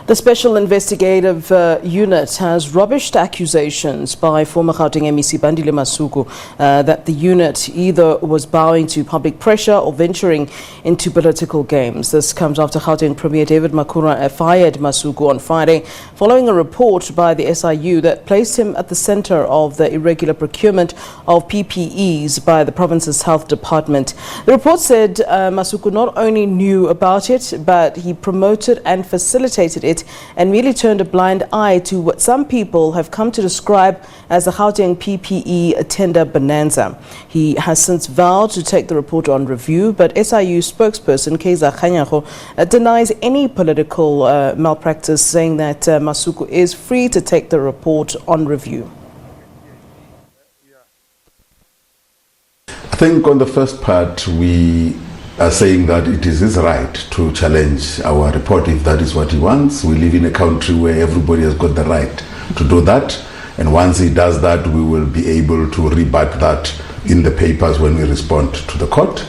The Special Investigative Unit has rubbished accusations by former Gauteng MEC Bandile Masuku that the unit either was bowing to public pressure or venturing into political games. This comes after Gauteng Premier David Makhura fired Masuku on Friday following a report by the SIU that placed him at the center of the irregular procurement of PPEs by the province's health department. The report said Masuku not only knew about it, but he promoted and facilitated it and merely turned a blind eye to what some people have come to describe as the Gauteng PPE tender bonanza. He has since vowed to take the report on review, but SIU Spokesperson Kaizer Kganyago denies any political malpractice, saying that Masuku is free to take the report on review. I think on the first part, we are saying that it is his right to challenge our report if that is what he wants. We live in a country where everybody has got the right to do that. And once he does that, we will be able to rebut that in the papers when we respond to the court.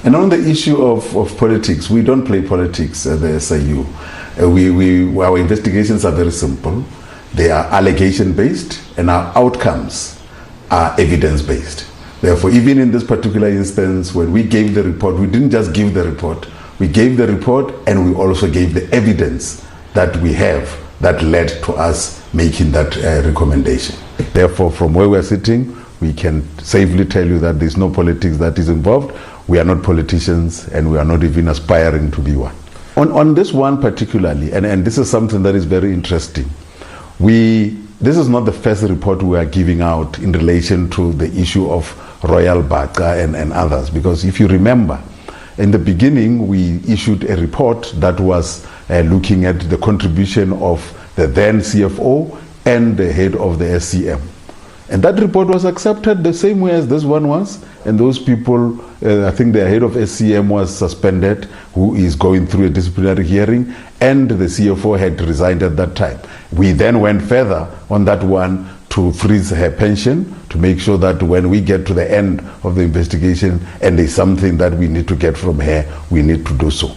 And on the issue of politics, we don't play politics at the SIU. Our investigations are very simple. They are allegation-based and our outcomes are evidence-based. Therefore, even in this particular instance, when we gave the report, we didn't just give the report. We gave the report and we also gave the evidence that we have that led to us making that recommendation. Therefore, from where we're sitting, we can safely tell you that there's no politics that is involved. We are not politicians and we are not even aspiring to be one. On this one particularly, and this is something that is very interesting, this is not the first report we are giving out in relation to the issue of Royal Baka and others, because if you remember, in the beginning we issued a report that was looking at the contribution of the then CFO and the head of the SCM. And that report was accepted the same way as this one was, and those people, I think the head of SCM was suspended, who is going through a disciplinary hearing, and the CFO had resigned at that time. We then went further on that one to freeze her pension, to make sure that when we get to the end of the investigation and there's something that we need to get from her, we need to do so.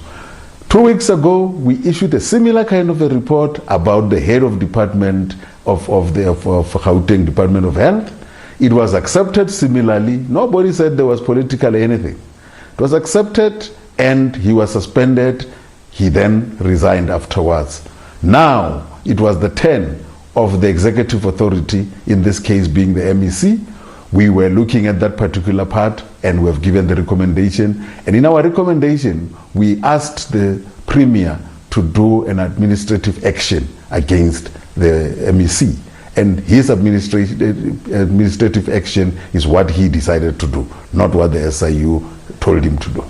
2 weeks ago, we issued a similar kind of a report about the head of department of Gauteng Department of Health. It was accepted similarly. Nobody said there was political anything. It was accepted and he was suspended. He then resigned afterwards. Now, it was the turn of the executive authority, in this case being the MEC. We were looking at that particular part and we have given the recommendation. And in our recommendation, we asked the Premier to do an administrative action against the MEC. And his administrative action is what he decided to do, not what the SIU told him to do.